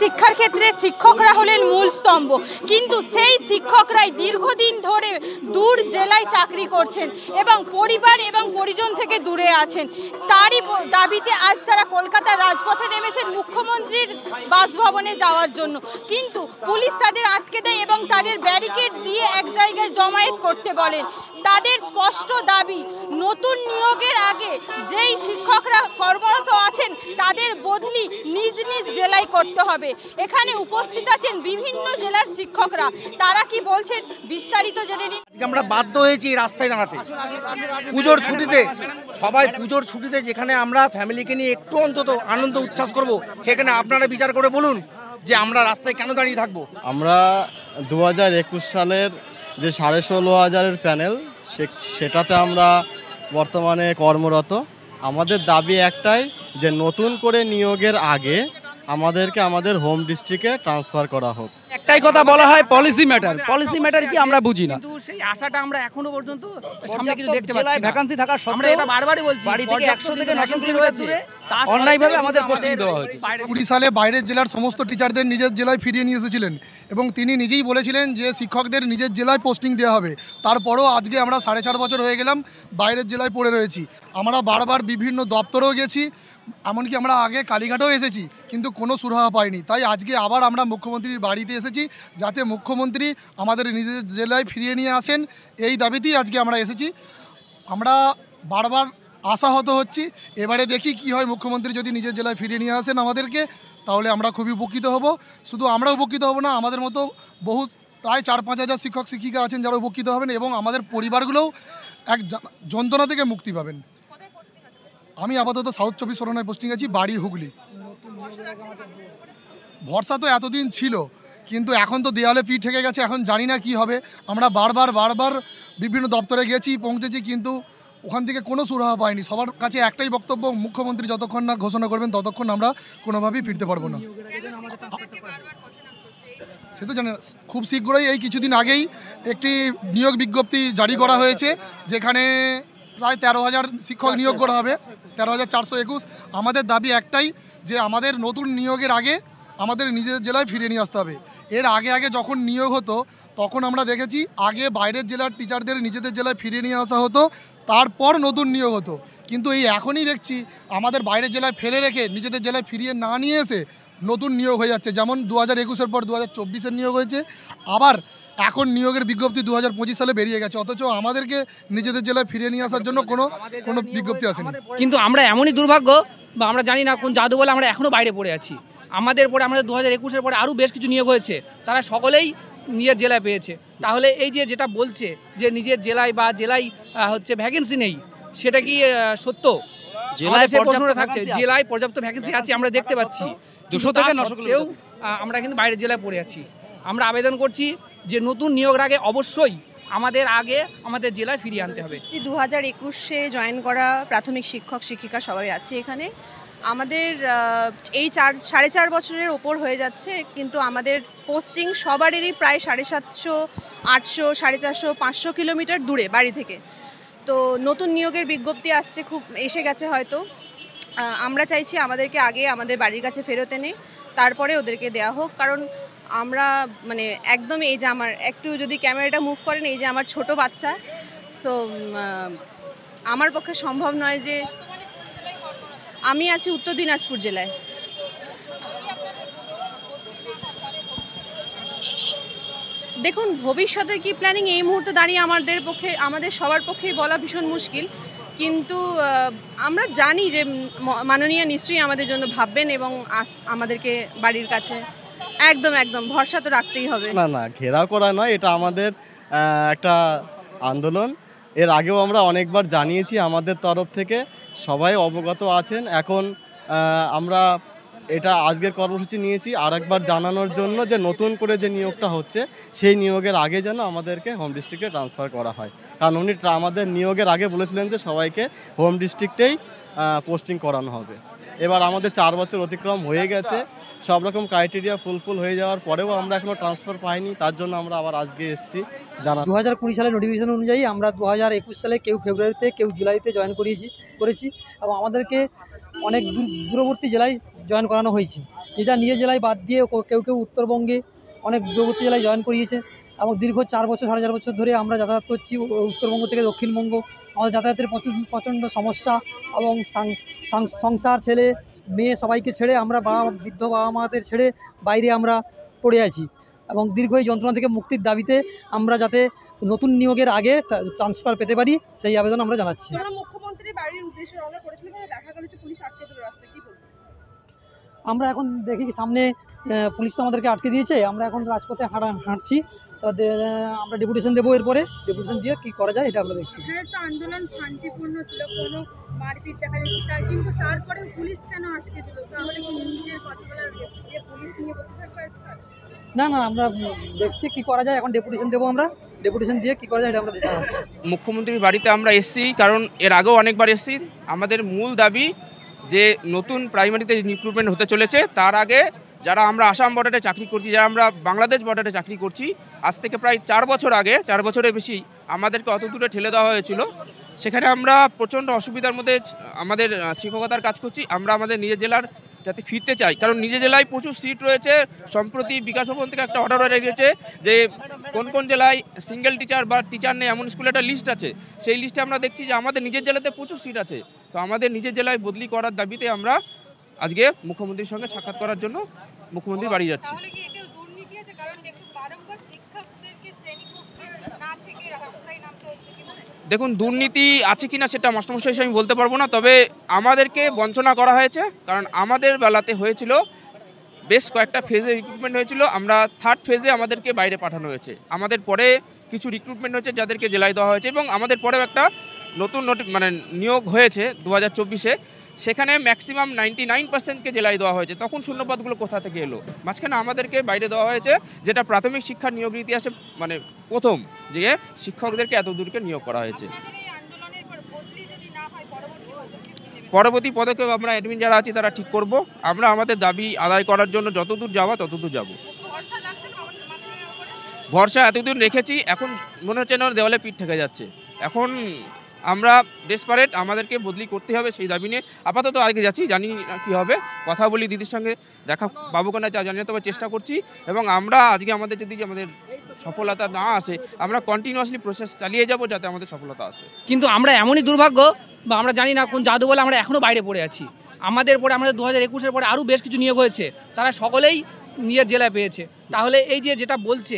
শিক্ষার ক্ষেত্রে শিক্ষকরা হলেন মূল স্তম্ভ, কিন্তু সেই শিক্ষকরাই দীর্ঘদিন ধরে দূর জেলায় চাকরি করছেন এবং পরিবার এবং পরিজন থেকে দূরে আছেন। তারই দাবিতে আজ তারা কলকাতার রাজপথে নেমেছেন মুখ্যমন্ত্রীর বাসভবনে যাওয়ার জন্য, কিন্তু পুলিশ তাদের আটকে দেয় এবং তাদের ব্যারিকেড দিয়ে এক জায়গায় জমায়েত করতে বলেন। তাদের স্পষ্ট দাবি, নতুন নিয়োগের আগে যেই শিক্ষকরা কর্মরত আছেন তাদের বদলি নিজ নিজ জেলায় করতে হবে। এখানে উপস্থিত আছেন বিভিন্ন জেলার শিক্ষকরা, তারা কি বলছেন বিস্তারিত জেনে নিন। আমরা বাধ্য হয়েছি রাস্তায় দাঁড়াতে পুজোর ছুটিতে, সবাই পুজোর ছুটিতে যেখানে আমরা ফ্যামিলিকে নিয়ে একটু অন্তত আনন্দ উচ্ছ্বাস করব, সেখানে আপনারা বিচার করে বলুন যে আমরা রাস্তায় কেন দাঁড়িয়ে থাকবো। আমরা 2021 সালের যে 16,500 প্যানেল সেটাতে আমরা বর্তমানে কর্মরত। আমাদের দাবি একটাই যে নতুন করে নিয়োগের আগে আমাদেরকে আমাদের হোম ডিস্ট্রিক্টে ট্রান্সফার করা হোক। একটাই কথা বলা হয় পলিসি ম্যাটার কি আমরা বুঝি না, কিন্তু সেই আশাটা আমরা এখনো পর্যন্ত সামনে কিছু দেখতে পাচ্ছি না। ভ্যাকেন্সি থাকা আমরা সত্ত্বেও এটা বারবারই বলছি, বাড়ি থেকে 100 থেকে 900 ভ্যাকেন্সি কিলোমিটার রয়েছে, দূরে তার অন্যায়ভাবে সত্ত্বেও আমাদের কিন্তু পোস্টিং দেওয়া হয়েছে। 20 সালে বাইরের জেলার সমস্ত টিচারদের নিজের জেলায় ফিরিয়ে নিয়ে এসেছিলেন এবং তিনি নিজেই বলেছিলেন যে শিক্ষকদের নিজের জেলায় পোস্টিং দেওয়া হবে। তারপরও আজকে আমরা 4.5 বছর হয়ে গেলাম বাইরের জেলায় পড়ে রয়েছি। আমরা বারবার বিভিন্ন দপ্তরেও গেছি, এমনকি আমরা আগে কালীঘাটেও এসেছি, কিন্তু কোনো সুরাহা পাইনি। তাই আজকে আবার আমরা মুখ্যমন্ত্রীর বাড়িতে এসেছি, যাতে মুখ্যমন্ত্রী আমাদের নিজের জেলায় ফিরিয়ে নিয়ে আসেন। এই দাবিতেই আজকে আমরা এসেছি। আমরা বারবার আশাহত হচ্ছি, এবারে দেখি কি হয়। মুখ্যমন্ত্রী যদি নিজের জেলায় ফিরিয়ে নিয়ে আসেন আমাদেরকে, তাহলে আমরা খুবই উপকৃত হব। শুধু আমরা উপকৃত হব না, আমাদের মতো বহু প্রায় 4-5 হাজার শিক্ষক শিক্ষিকা আছেন যারা উপকৃত হবেন এবং আমাদের পরিবারগুলোও এক যন্ত্রণা থেকে মুক্তি পাবেন। আমি আপাতত সাউথ 24 পরগনায় পোস্টিং আছি, বাড়ি হুগলি। ভরসা তো এতদিন ছিল, কিন্তু এখন তো দেয়ালে পিঠ ঠেকে গেছে, এখন জানি না কি হবে। আমরা বারবার বিভিন্ন দপ্তরে গেছি, পৌঁছেছি, কিন্তু ওখান থেকে কোনো সুরাহা পাইনি। সবার কাছে একটাই বক্তব্য, মুখ্যমন্ত্রী যতক্ষণ না ঘোষণা করবেন ততক্ষণ আমরা কোনোভাবেই ফিরতে পারবো না। সে তো জানেন, খুব শীঘ্রই এই কিছুদিন আগেই একটি নিয়োগ বিজ্ঞপ্তি জারি করা হয়েছে, যেখানে প্রায় 13,000 শিক্ষক নিয়োগ করা হবে, 13,421। আমাদের দাবি একটাই যে আমাদের নতুন নিয়োগের আগে আমাদের নিজের জেলায় ফিরিয়ে নিয়ে আসতে হবে। এর আগে যখন নিয়োগ হতো তখন আমরা দেখেছি আগে বাইরের জেলার টিচারদের নিজেদের জেলায় ফিরিয়ে নিয়ে আসা হতো, তারপর নতুন নিয়োগ হতো। কিন্তু এই এখনই দেখছি আমাদের বাইরের জেলায় ফেলে রেখে নিজেদের জেলায় ফিরিয়ে না নিয়ে এসে নতুন নিয়োগ হয়ে যাচ্ছে। যেমন 2021-এর পর 2024-এর নিয়োগ হয়েছে, আবার এখন নিয়োগের বিজ্ঞপ্তি 2025 সালে বেরিয়ে গেছে, অথচ আমাদেরকে নিজেদের জেলায় ফিরিয়ে নিয়ে আসার জন্য কোনো বিজ্ঞপ্তি আসেনি। কিন্তু আমরা এমনই দুর্ভাগ্য, বা আমরা জানি না কোন জাদু বলে আমরা এখনও বাইরে পড়ে আছি। আমাদের 2021-এর পরে আরও বেশ কিছু নিয়োগ হয়েছে, তারা সকলেই নিজের জেলায় পেয়েছে। তাহলে এই যেটা বলছে যে নিজের জেলায় বা জেলায় হচ্ছে ভ্যাকেন্সি নেই, সেটা কি সত্য? জেলায় প্রশ্নটা থাকছে, জেলায় পর্যাপ্ত ভ্যাকেন্সি আছে আমরা দেখতে পাচ্ছি, 200 থেকে 900 কিলোমিটার আমরা কিন্তু বাইরের জেলায় পড়ে আছি। আমরা আবেদন করছি যে নতুন নিয়োগের আগে অবশ্যই আমাদের জেলায় ফিরিয়ে আনতে হবে। 2021-এ জয়েন করা প্রাথমিক শিক্ষক শিক্ষিকা সবাই আছে এখানে। আমাদের এই 4.5 বছরের ওপর হয়ে যাচ্ছে, কিন্তু আমাদের পোস্টিং সবারই প্রায় 750, 800, 450, 500 কিলোমিটার দূরে বাড়ি থেকে। তো নতুন নিয়োগের বিজ্ঞপ্তি আসছে, খুব এসে গেছে হয়তো। আমরা চাইছি আমাদেরকে আগে আমাদের বাড়ির কাছে ফেরত এনে তারপরে ওদেরকে দেওয়া হোক, কারণ আমরা মানে একদম, এই যে আমার একটু যদি ক্যামেরাটা মুভ করেন, এই যে আমার ছোট বাচ্চা, সো আমার পক্ষে সম্ভব নয় যে আমি আছি উত্তর দিনাজপুর জেলায়। দেখুন ভবিষ্যতের কি প্ল্যানিং এই মুহূর্তে দাঁড়িয়ে আমাদের সবার পক্ষেই বলা ভীষণ মুশকিল, কিন্তু আমরা জানি যে মাননীয় নিশ্চয়ই আমাদের জন্য ভাববেন এবং আমাদেরকে বাড়ির কাছে একদম ভরসা তো রাখতেই হবে। না ঘেরাও করা নয়, এটা আমাদের একটা আন্দোলন। এর আগেও আমরা অনেকবার জানিয়েছি, আমাদের তরফ থেকে সবাই অবগত আছেন। এখন আমরা এটা আজকের কর্মসূচি নিয়েছি আরেকবার জানানোর জন্য যে নতুন করে যে নিয়োগটা হচ্ছে সেই নিয়োগের আগে যেন আমাদেরকে হোম ডিস্ট্রিক্টে ট্রান্সফার করা হয়, কারণ উনি আমাদের নিয়োগের আগে বলেছিলেন যে সবাইকে হোম ডিস্ট্রিক্টেই পোস্টিং করানো হবে। এবার আমাদের 4 বছর অতিক্রম হয়ে গেছে, সব রকম ক্রাইটেরিয়া ফুলফিল হয়ে যাওয়ার পরেও আমরা এখনও ট্রান্সফার পাইনি, তার জন্য আমরা আবার আজকে এসেছি জানা। 2020 সালের নোটিফিকেশন অনুযায়ী আমরা 2021 সালে কেউ ফেব্রুয়ারিতে কেউ জুলাইতে জয়েন করেছি এবং আমাদেরকে অনেক দূরবর্তী জেলায় জয়েন করানো হয়েছে, যেটা নিজের জেলায় বাদ দিয়ে কেউ কেউ উত্তরবঙ্গে অনেক দূরবর্তী জেলায় জয়েন করিয়েছে। এবং দীর্ঘ 4 বছর 4.5 বছর ধরে আমরা যাতায়াত করছি উত্তরবঙ্গ থেকে দক্ষিণবঙ্গ। আমাদের যাতায়াতের প্রচণ্ড সমস্যা এবং সংসার, ছেলে মেয়ে সবাইকে ছেড়ে আমরা বৃদ্ধ বাবা মাদের ছেড়ে বাইরে আমরা পড়ে আছি এবং দীর্ঘ এই যন্ত্রণা থেকে মুক্তির দাবিতে আমরা যাতে নতুন নিয়োগের আগে ট্রান্সফার পেতে পারি সেই আবেদন আমরা জানাচ্ছি। মুখ্যমন্ত্রী বাড়ির উদ্দেশ্যে রওনা করেছিলেন, দেখা গেল যে পুলিশ আটকে দিল রাস্তায়, কি বলবেন? আমরা এখন দেখি সামনে পুলিশ তো আমাদেরকে আটকে দিয়েছে, আমরা এখন রাজপথে হাঁটছি, তাদের আমরা ডেপুটেশন দেবো, এরপরে ডেপুটেশন দিয়ে কী করা যায় এটা আমরা দেখছি। আন্দোলন শান্তিপূর্ণ ছিল, কোনো মারপিট দেখা যাচ্ছে, কিন্তু তারপরে পুলিশ কেন আটকে দিল? তাহলে কি নিজের কথা বলার পুলিশ নিয়ে বসে থাকবে? না, আমরা দেখছি কি করা যায়, এখন ডেপুটেশন দেবো, আমরা ডেপুটেশন দিয়ে কি করা যায় এটা আমরা জানাচ্ছি। মুখ্যমন্ত্রীর বাড়িতে আমরা এসেছি, কারণ এর আগেও অনেকবার এসেছি। আমাদের মূল দাবি যে নতুন প্রাইমারিতে রিক্রুটমেন্ট হতে চলেছে, তার আগে যারা আমরা আসাম বর্ডারে চাকরি করছি, যারা আমরা বাংলাদেশ বর্ডারে চাকরি করছি, আজ থেকে প্রায় 4 বছর আগে, 4 বছরের বেশি আমাদেরকে অত দূরে ঠেলে দেওয়া হয়েছিল। সেখানে আমরা প্রচণ্ড অসুবিধার মধ্যে আমাদের শিক্ষকতার কাজ করছি। আমরা আমাদের নিজের জেলার যাতে ফিরতে চাই, কারণ নিজের জেলায় প্রচুর সিট রয়েছে। সম্প্রতি বিকাশ ভবন থেকে একটা অর্ডার হয়ে গেছে যে কোন কোন জেলায় সিঙ্গেল টিচার বা টিচার নেই এমন স্কুলে একটা লিস্ট আছে। সেই লিস্টে আমরা দেখছি যে আমাদের নিজের জেলাতে প্রচুর সিট আছে। তো আমাদের নিজের জেলায় বদলি করার দাবিতে আমরা আজকে মুখ্যমন্ত্রীর সঙ্গে সাক্ষাৎ করার জন্য মুখ্যমন্ত্রীর বাড়ি যাচ্ছি। দেখুন, দুর্নীতি আছে কিনা সেটা মাস্টারমশাই হিসেবে আমি বলতে পারবো না, তবে আমাদেরকে বঞ্চনা করা হয়েছে। কারণ আমাদের বেলাতে হয়েছিল বেশ কয়েকটা ফেজে রিক্রুটমেন্ট হয়েছিল, আমরা 3rd ফেজে আমাদেরকে বাইরে পাঠানো হয়েছে। আমাদের পরে কিছু রিক্রুটমেন্ট হয়েছে যাদেরকে জেলায় দেওয়া হয়েছে, এবং আমাদের পরেও একটা নতুন নিয়োগ হয়েছে 2024-এ। সেখানে ম্যাক্সিমাম 99%কে জেলায় দেওয়া হয়েছে। তখন শূন্যপদগুলো কোথা থেকে এলো? মাঝখানে আমাদেরকে বাইরে দেওয়া হয়েছে, যেটা প্রাথমিক শিক্ষার নিয়োগ ইতিহাসে প্রথম যে শিক্ষকদেরকে এত দূরকে নিয়োগ করা হয়েছে। পরবর্তী পদক্ষেপ আমরা অ্যাডমিন যারা আছি তারা ঠিক করব। আমরা আমাদের দাবি আদায় করার জন্য যতদূর যাওয়া ততদূর যাব। ভরসা এতদূর রেখেছি, এখন মনে হচ্ছে না দেওয়ালে পিঠ থেকে যাচ্ছে। এখন আমরা ডেসপারেট, আমাদেরকে বদলি করতে হবে, সেই দাবি নিয়ে আপাতত আগে যাচ্ছি। জানি না কী হবে, কথা বলি, দিদির সঙ্গে দেখা পাবো কেনা জানিয়ে তবে চেষ্টা করছি। এবং আমরা আজকে আমাদের যদি আমাদের সফলতা না আসে, আমরা কন্টিনিউয়াসলি প্রসেস চালিয়ে যাব যাতে আমাদের সফলতা আসে। কিন্তু আমরা এমনই দুর্ভাগ্য বা আমরা জানি না কোন জাদু বলে আমরা এখনও বাইরে পড়ে আছি। আমাদের 2021-এর পরে আরও বেশ কিছু নিয়োগ হয়েছে, তারা সকলেই নিজের জেলায় পেয়েছে। তাহলে এই যেটা বলছে